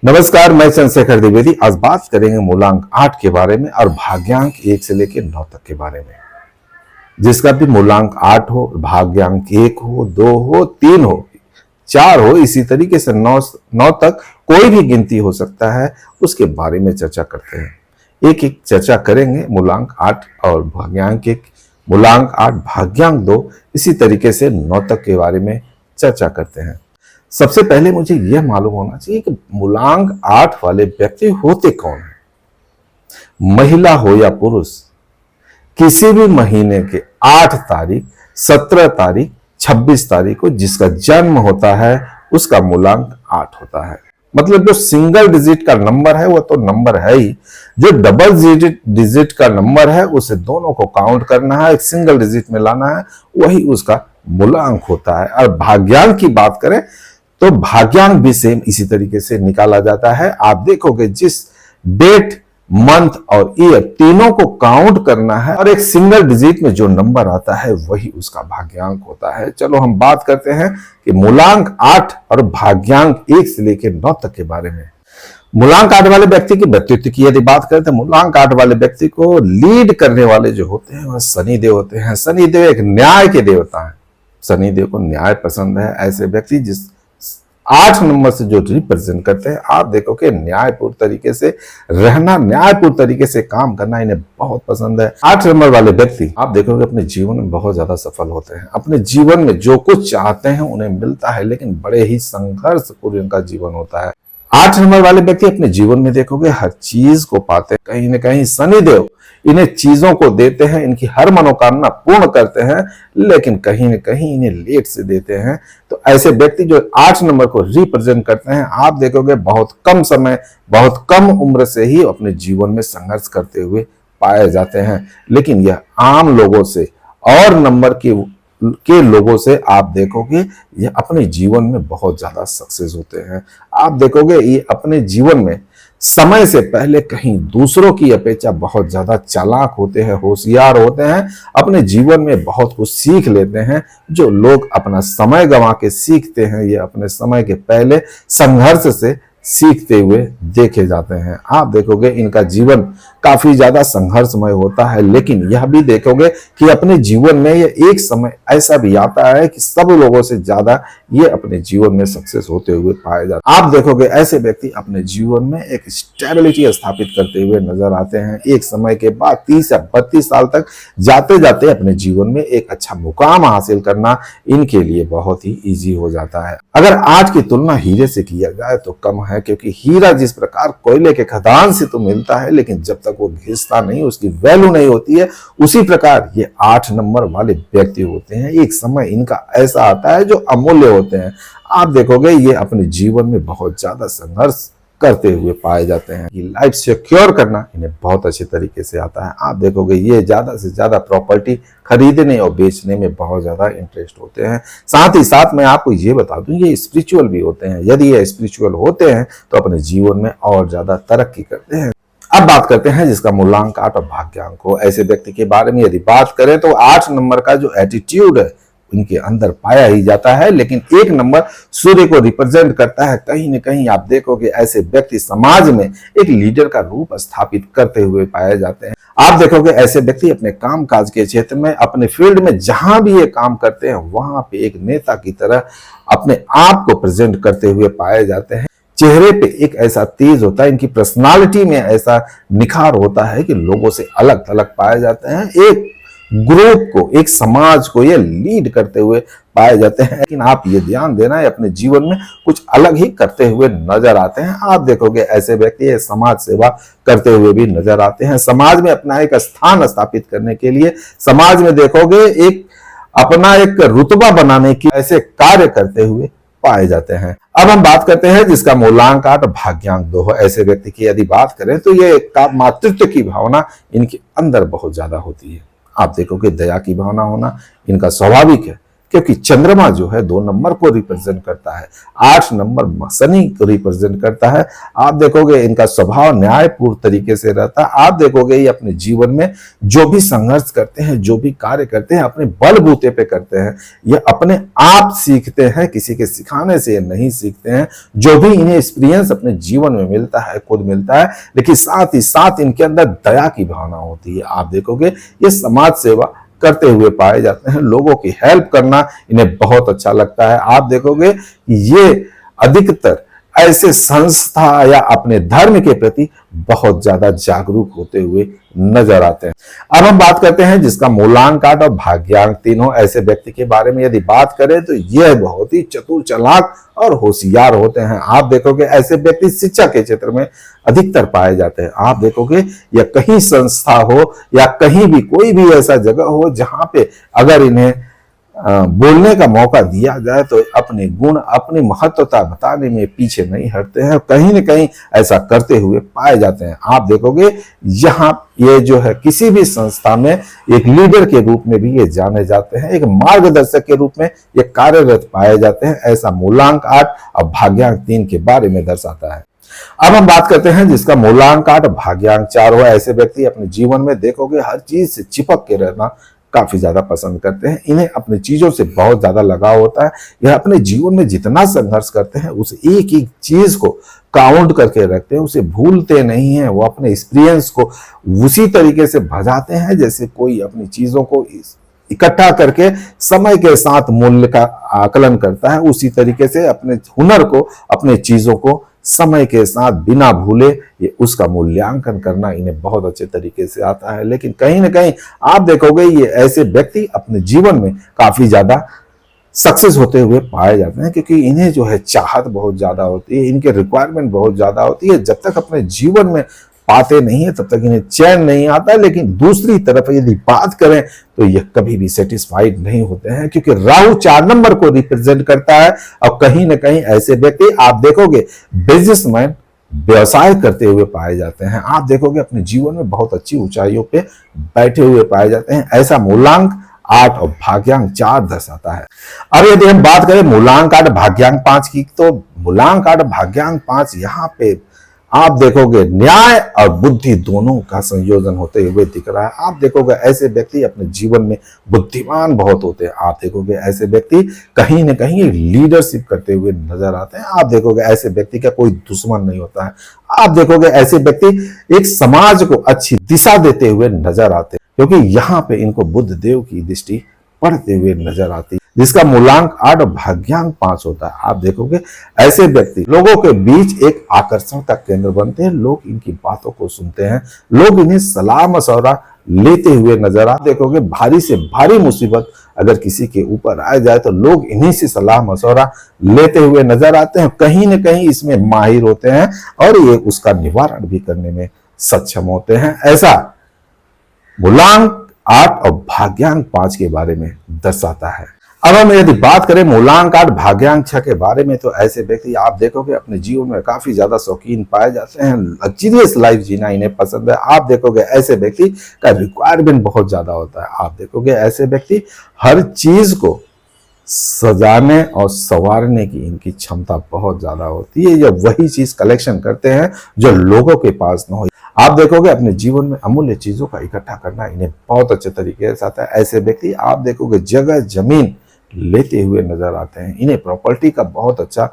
नमस्कार, मैं चंद्रशेखर द्विवेदी। आज बात करेंगे मूलांक 8 के बारे में और भाग्यांक 1 से लेकर 9 तक के बारे में। जिसका भी मूलांक 8 हो, भाग्यांक 1 हो, 2 हो, 3 हो, 4 हो, इसी तरीके से 9 तक कोई भी गिनती हो सकता है, उसके बारे में चर्चा करते हैं। एक एक चर्चा करेंगे। मूलांक 8 और भाग्यांक 1, मूलांक 8 भाग्यांक 2, इसी तरीके से 9 तक के बारे में चर्चा करते हैं। सबसे पहले मुझे यह मालूम होना चाहिए कि मूलांक 8 वाले व्यक्ति होते कौन है। महिला हो या पुरुष, किसी भी महीने के 8 तारीख, 17 तारीख, 26 तारीख को जिसका जन्म होता है उसका मूलांक 8 होता है। मतलब जो सिंगल डिजिट का नंबर है वो तो नंबर है ही, जो डबल डिजिट का नंबर है उसे दोनों को काउंट करना है, एक सिंगल डिजिट में लाना है, वही उसका मूलांक होता है। और भाग्यांक की बात करें तो भाग्यांक भी सेम इसी तरीके से निकाला जाता है। आप देखोगे जिस डेट, मंथ और ईयर तीनों को काउंट करना है और एक सिंगल डिजिट में जो नंबर आता है वही उसका भाग्यांक होता है। चलो हम बात करते हैं कि मूलांक 8 और भाग्यांक 1 से लेकर 9 तक के बारे में। मूलांक 8 वाले व्यक्ति की व्यक्तित्व की यदि बात करें तो मूलांक 8 वाले व्यक्ति को लीड करने वाले जो होते हैं वह शनिदेव होते हैं। शनिदेव एक न्याय के देवता है। शनिदेव को न्याय पसंद है। ऐसे व्यक्ति जिस 8 नंबर से जो रिप्रेजेंट करते हैं, आप देखो कि न्यायपूर्ण तरीके से रहना, न्यायपूर्ण तरीके से काम करना इन्हें बहुत पसंद है। 8 नंबर वाले व्यक्ति आप देखोगे अपने जीवन में बहुत ज्यादा सफल होते हैं। अपने जीवन में जो कुछ चाहते हैं उन्हें मिलता है, लेकिन बड़े ही संघर्षपूर्ण इनका जीवन होता है। 8 नंबर वाले व्यक्ति अपने जीवन में देखोगे हर चीज को पाते हैं। कहीं ना कहीं शनिदेव इन्हें चीजों को देते हैं, इनकी हर मनोकामना पूर्ण करते हैं, लेकिन कहीं न कहीं इन्हें लेट से देते हैं। तो ऐसे व्यक्ति जो 8 नंबर को रिप्रेजेंट करते हैं, आप देखोगे बहुत कम समय, बहुत कम उम्र से ही अपने जीवन में संघर्ष करते हुए पाए जाते हैं। लेकिन यह आम लोगों से और नंबर के लोगों से आप देखोगे ये अपने जीवन में बहुत ज्यादा सक्सेस होते हैं। आप देखोगे ये अपने जीवन में समय से पहले कहीं दूसरों की अपेक्षा बहुत ज्यादा चालाक होते हैं, होशियार होते हैं, अपने जीवन में बहुत कुछ सीख लेते हैं। जो लोग अपना समय गंवा के सीखते हैं, ये अपने समय के पहले संघर्ष से सीखते हुए देखे जाते हैं। आप देखोगे इनका जीवन काफी ज्यादा संघर्षमय होता है, लेकिन यह भी देखोगे कि अपने जीवन में ये एक समय ऐसा भी आता है कि सब लोगों से ज्यादा ये अपने जीवन में सक्सेस होते हुए पाए जाते हैं। आप देखोगे ऐसे व्यक्ति अपने जीवन में एक स्टेबिलिटी स्थापित करते हुए नजर आते हैं। एक समय के बाद 30 या 32 साल तक जाते जाते अपने जीवन में एक अच्छा मुकाम हासिल करना इनके लिए बहुत ही ईजी हो जाता है। अगर आज की तुलना हीरे से किया जाए तो कम है, क्योंकि हीरा जिस प्रकार कोयले के खदान से तो मिलता है, लेकिन जब तक वो घिसता नहीं, उसकी वैल्यू नहीं होती है, उसी प्रकार ये 8 नंबर वाले व्यक्ति होते हैं। एक समय इनका ऐसा आता है जो अमूल्य होते हैं। आप देखोगे ये अपने जीवन में बहुत ज्यादा संघर्ष करते हुए पाए जाते हैं। ये लाइफ सिक्योर करना इन्हें बहुत अच्छे तरीके से आता है। आप देखोगे ये ज्यादा से ज्यादा प्रॉपर्टी खरीदने और बेचने में बहुत ज्यादा इंटरेस्ट होते हैं। साथ ही साथ मैं आपको ये बता दूं ये स्पिरिचुअल भी होते हैं। यदि ये स्पिरिचुअल होते हैं तो अपने जीवन में और ज्यादा तरक्की करते हैं। अब बात करते हैं जिसका मूलांक 8 और भाग्यांक हो। ऐसे व्यक्ति के बारे में यदि बात करें तो 8 नंबर का जो एटीट्यूड है उनके अंदर पाया ही जाता है, लेकिन 1 नंबर सूर्य को रिप्रेजेंट करता है। कहीं न कहीं आप देखोगे ऐसे व्यक्ति समाज में एक लीडर का रूप स्थापित करते हुए पाए जाते हैं। आप देखोगे ऐसे व्यक्ति अपने काम काज के क्षेत्र में, अपने फील्ड में जहां भी ये काम करते हैं वहां पे एक नेता की तरह अपने आप को प्रेजेंट करते हुए पाए जाते हैं। चेहरे पे एक ऐसा तेज होता है, इनकी पर्सनालिटी में ऐसा निखार होता है कि लोगों से अलग थलग पाए जाते हैं। एक ग्रुप को, एक समाज को ये लीड करते हुए पाए जाते हैं। लेकिन आप ये ध्यान देना है अपने जीवन में कुछ अलग ही करते हुए नजर आते हैं। आप देखोगे ऐसे व्यक्ति समाज सेवा करते हुए भी नजर आते हैं। समाज में अपना एक स्थान स्थापित करने के लिए समाज में देखोगे एक अपना एक रुतबा बनाने की ऐसे कार्य करते हुए पाए जाते हैं। अब हम बात करते हैं जिसका मूलांक 8 भाग्यांक 2 हो। ऐसे व्यक्ति की यदि बात करें तो ये मातृत्व की भावना इनके अंदर बहुत ज्यादा होती है। आप देखोगे दया की भावना होना इनका स्वाभाविक है। क्योंकि चंद्रमा जो है 2 नंबर को रिप्रेजेंट करता है, 8 नंबर शनि को रिप्रेजेंट करता है। आप देखोगे इनका स्वभाव न्यायपूर्ण तरीके से रहता है। आप देखोगे ये अपने जीवन में जो भी संघर्ष करते हैं, जो भी कार्य करते हैं, अपने बलबूते पे करते हैं। ये अपने आप सीखते हैं, किसी के सिखाने से ये नहीं सीखते हैं। जो भी इन्हें एक्सपीरियंस अपने जीवन में मिलता है खुद मिलता है, लेकिन साथ ही साथ इनके अंदर दया की भावना होती है। आप देखोगे ये समाज सेवा करते हुए पाए जाते हैं, लोगों की हेल्प करना इन्हें बहुत अच्छा लगता है। आप देखोगे ये अधिकतर ऐसे संस्था या अपने धर्म के प्रति बहुत ज्यादा जागरूक होते हुए नजर आते हैं। अब हम बात करते हैं जिसका मूलांक 8 और भाग्यांक 3 हो ऐसे व्यक्ति के बारे में। यदि बात करें तो यह बहुत ही चतुर, चालाक और होशियार होते हैं। आप देखोगे ऐसे व्यक्ति शिक्षा के क्षेत्र में अधिकतर पाए जाते हैं। आप देखोगे या कहीं संस्था हो या कहीं भी कोई भी ऐसा जगह हो जहां पे अगर इन्हें बोलने का मौका दिया जाए तो अपने गुण, अपनी महत्वता बताने में पीछे नहीं हटते हैं, कहीं न कहीं ऐसा करते हुए पाए जाते हैं। आप देखोगे यहाँ ये जो है किसी भी संस्था में एक लीडर के रूप में भी ये जाने जाते हैं, एक मार्गदर्शक के रूप में ये कार्यरत पाए जाते हैं। ऐसा मूलांक 8 और भाग्यांक 3 के बारे में दर्शाता है। अब हम बात करते हैं जिसका मूलांक 8 भाग्यांक 4 हो ऐसे व्यक्ति अपने जीवन में देखोगे हर चीज से चिपक के रहना काफी ज्यादा पसंद करते हैं। इन्हें अपनी चीजों से बहुत ज्यादा लगाव होता है। यह अपने जीवन में जितना संघर्ष करते हैं उस एक एक चीज को काउंट करके रखते हैं, उसे भूलते नहीं हैं। वो अपने एक्सपीरियंस को उसी तरीके से भजाते हैं जैसे कोई अपनी चीजों को इकट्ठा करके समय के साथ मूल्य का आकलन करता है। उसी तरीके से अपने हुनर को, अपने चीजों को समय के साथ बिना भूले ये उसका मूल्यांकन करना इन्हें बहुत अच्छे तरीके से आता है। लेकिन कहीं ना कहीं आप देखोगे ये ऐसे व्यक्ति अपने जीवन में काफी ज्यादा सक्सेस होते हुए पाए जाते हैं, क्योंकि इन्हें जो है चाहत बहुत ज्यादा होती है, इनके रिक्वायरमेंट बहुत ज्यादा होती है। जब तक अपने जीवन में पाते नहीं है तब तक इन्हें चैन नहीं आता है। लेकिन दूसरी तरफ यदि बात करें तो ये कभी भी सेटिस्फाइड नहीं होते हैं, क्योंकि राहु 4 नंबर को रिप्रेजेंट करता है। और कहीं ना कहीं ऐसे व्यक्ति आप देखोगे बिजनेसमैन, व्यवसाय करते हुए पाए जाते हैं। आप देखोगे अपने जीवन में बहुत अच्छी ऊंचाइयों पे बैठे हुए पाए जाते हैं। ऐसा मूलांक 8 और भाग्यांक 4 दर्शाता है। अब यदि हम बात करें मूलांक 8 भाग्यांक 5 की, तो मूलांक 8 भाग्यांक 5 यहाँ पे आप देखोगे न्याय और बुद्धि दोनों का संयोजन होते हुए दिख रहा है। आप देखोगे ऐसे व्यक्ति अपने जीवन में बुद्धिमान बहुत होते हैं। आप देखोगे ऐसे व्यक्ति कहीं न कहीं लीडरशिप करते हुए नजर आते हैं। आप देखोगे ऐसे व्यक्ति का कोई दुश्मन नहीं होता है। आप देखोगे ऐसे व्यक्ति एक समाज को अच्छी दिशा देते हुए नजर आते हैं, क्योंकि यहाँ पे इनको बुद्ध देव की दृष्टि पड़ते हुए नजर आती है, जिसका मूलांक 8 और भाग्यांक 5 होता है। आप देखोगे ऐसे व्यक्ति लोगों के बीच एक आकर्षण का केंद्र बनते हैं। लोग इनकी बातों को सुनते हैं, लोग इन्हें सलाह मशवरा लेते हुए नजर आ देखोगे भारी से भारी मुसीबत अगर किसी के ऊपर आ जाए तो लोग इन्हीं से सलाह मशवरा लेते हुए नजर आते हैं। कहीं न कहीं इसमें माहिर होते हैं और ये उसका निवारण भी करने में सक्षम होते हैं। ऐसा मूलांक 8 और भाग्यांक 5 के बारे में दर्शाता है। अब हम यदि बात करें मूलांक 8 भाग्यांक 6 के बारे में, तो ऐसे व्यक्ति आप देखोगे अपने जीवन में काफी ज्यादा शौकीन पाए जाते हैं। लग्जरियस लाइफ जीना इन्हें पसंद है। आप देखोगे ऐसे व्यक्ति का रिक्वायरमेंट बहुत ज्यादा होता है। आप देखोगे ऐसे व्यक्ति हर चीज को सजाने और संवारने की इनकी क्षमता बहुत ज्यादा होती है। ये वही चीज कलेक्शन करते हैं जो लोगों के पास न हो। आप देखोगे अपने जीवन में अमूल्य चीजों का इकट्ठा करना इन्हें बहुत अच्छे तरीके से आता है। ऐसे व्यक्ति आप देखोगे जगह जमीन लेते हुए नजर आते हैं। इन्हें प्रॉपर्टी का बहुत अच्छा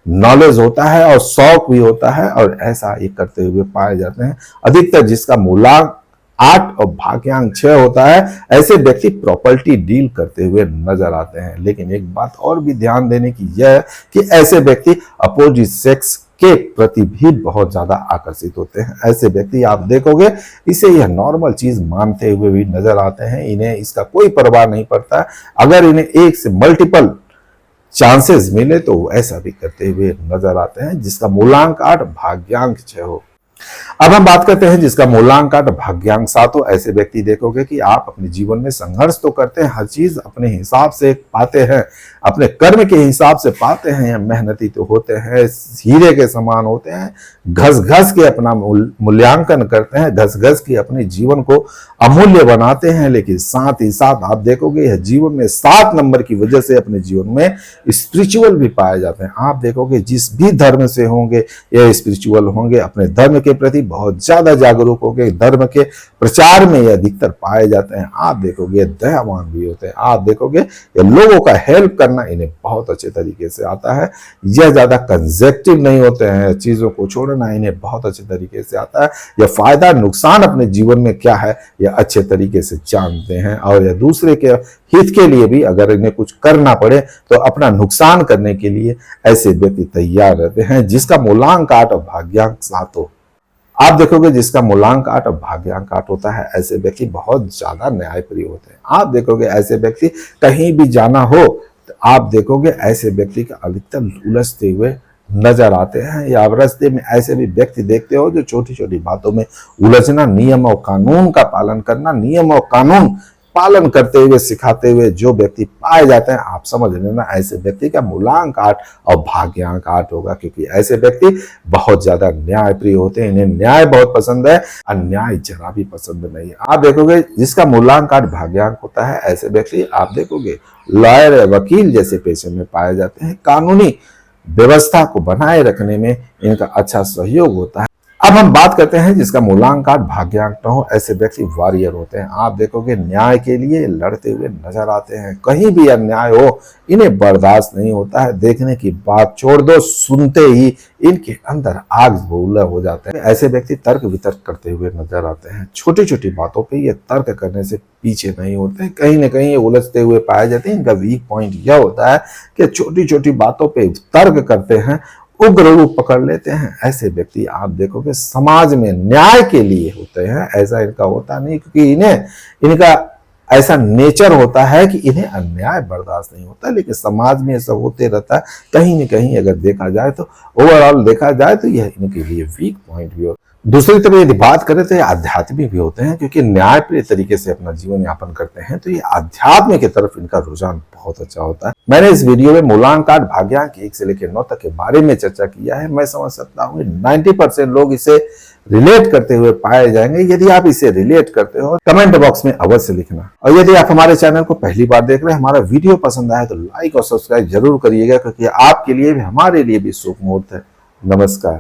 नॉलेज होता है और शौक भी होता है, और ऐसा ये करते हुए पाए जाते हैं। अधिकतर जिसका मूलांक 8 और भाग्यांक 6 होता है, ऐसे व्यक्ति प्रॉपर्टी डील करते हुए नजर आते हैं। लेकिन एक बात और भी ध्यान देने की यह है कि ऐसे व्यक्ति अपोजिट सेक्स के प्रति भी बहुत ज्यादा आकर्षित होते हैं। ऐसे व्यक्ति आप देखोगे इसे यह नॉर्मल चीज मानते हुए भी नजर आते हैं। इन्हें इसका कोई परवाह नहीं पड़ता। अगर इन्हें एक से मल्टीपल चांसेस मिले तो वो ऐसा भी करते हुए नजर आते हैं, जिसका मूलांक 8 भाग्यांक 6 हो। अब हम बात करते हैं जिसका मूलांक 8 भाग्यांक 7 हो। ऐसे व्यक्ति देखोगे कि आप अपने जीवन में संघर्ष तो करते हैं, हर चीज अपने हिसाब से पाते हैं। अपने कर्म के हिसाब से पाते हैं या मेहनती तो होते हैं, हीरे के समान होते हैं, घस घस के अपना मूल्यांकन करते हैं, घस घस के अपने जीवन को अमूल्य बनाते हैं। लेकिन साथ ही साथ आप देखोगे यह जीवन में 7 नंबर की वजह से अपने जीवन में स्पिरिचुअल भी पाए जाते हैं। आप देखोगे जिस भी धर्म से होंगे या स्पिरिचुअल होंगे, अपने धर्म के प्रति बहुत ज्यादा जागरूक होंगे, धर्म के प्रचार में ये अधिकतर पाए जाते हैं। आप देखोगे दयावान भी होते हैं, आप देखोगे ये लोगों का हेल्प करना इन्हें बहुत अच्छे तरीके से आता है। यह ज्यादा कंजर्वेटिव नहीं होते हैं, चीजों को छोड़ना इन्हें बहुत अच्छे तरीके से आता है। यह फायदा नुकसान अपने जीवन में क्या है यह अच्छे तरीके से जानते हैं, और यह दूसरे के हित के लिए भी अगर इन्हें कुछ करना पड़े तो अपना नुकसान करने के लिए ऐसे व्यक्ति तैयार रहते हैं। जिसका मूलांक 8 और भाग्यांक 7 हो, आप देखोगे जिसका मूलांक 8 और भाग्यांक 8 होता है, ऐसे व्यक्ति बहुत ज्यादा न्यायप्रिय होते हैं। आप देखोगे ऐसे व्यक्ति कहीं भी जाना हो तो आप देखोगे ऐसे व्यक्ति का अधिकतर उलझते हुए नजर आते हैं, या आप रास्ते में ऐसे भी व्यक्ति देखते हो जो छोटी छोटी बातों में उलझना, नियम और कानून का पालन करना, नियम और कानून पालन करते हुए सिखाते हुए जो व्यक्ति पाए जाते हैं, आप समझ लेना ऐसे व्यक्ति का मूलांक 8 और भाग्यांक 8 होगा। क्योंकि ऐसे व्यक्ति बहुत ज्यादा न्यायप्रिय होते हैं, इन्हें न्याय बहुत पसंद है, अन्याय जरा भी पसंद नहीं है। आप देखोगे जिसका मूलांक 8 भाग्यांक होता है, ऐसे व्यक्ति आप देखोगे लॉयर, वकील जैसे पेशे में पाए जाते हैं। कानूनी व्यवस्था को बनाए रखने में इनका अच्छा सहयोग होता है। अब हम बात करते हैं जिसका मूलांक 8 भाग्यांक 9, ऐसे व्यक्ति वॉरियर होते हैं। आप देखोगे न्याय के लिए लड़ते हुए नजर आते हैं, कहीं भी अन्याय हो इन्हें बर्दाश्त नहीं होता है। देखने की बात छोड़ दो, सुनते ही इनके अंदर आग बबूला हो जाते हैं। ऐसे व्यक्ति तर्क वितर्क करते हुए नजर आते हैं, छोटी छोटी बातों पे ये तर्क करने से पीछे नहीं होते, कहीं ना कहीं ये उलझते हुए पाए जाते हैं। इनका वीक पॉइंट यह होता है कि छोटी छोटी बातों पे तर्क करते हैं, उग्र रूप पकड़ लेते हैं। ऐसे व्यक्ति आप देखोगे समाज में न्याय के लिए होते हैं, ऐसा इनका होता नहीं, क्योंकि इनका ऐसा नेचर होता है कि इन्हें अन्याय बर्दाश्त नहीं होता। लेकिन समाज में ऐसा होते रहता है, कहीं न कहीं अगर देखा जाए तो ओवरऑल देखा जाए तो यह इनके लिए वीक पॉइंट भी होता है। दूसरी तरफ यदि बात करें तो ये आध्यात्मिक भी होते हैं, क्योंकि न्यायप्रिय तरीके से अपना जीवन यापन करते हैं, तो ये आध्यात्म की तरफ इनका रुझान बहुत अच्छा होता है। मैंने इस वीडियो में मूलांक 8 भाग्यांक 1 से लेकर 9 तक के बारे में चर्चा किया है। मैं समझ सकता हूँ 90% लोग इसे रिलेट करते हुए पाए जाएंगे। यदि आप इसे रिलेट करते हो कमेंट बॉक्स में अवश्य लिखना, और यदि आप हमारे चैनल को पहली बार देख रहे हैं, हमारा वीडियो पसंद आए तो लाइक और सब्सक्राइब जरूर करिएगा, क्योंकि आपके लिए भी हमारे लिए भी शुभ मुहूर्त है। नमस्कार।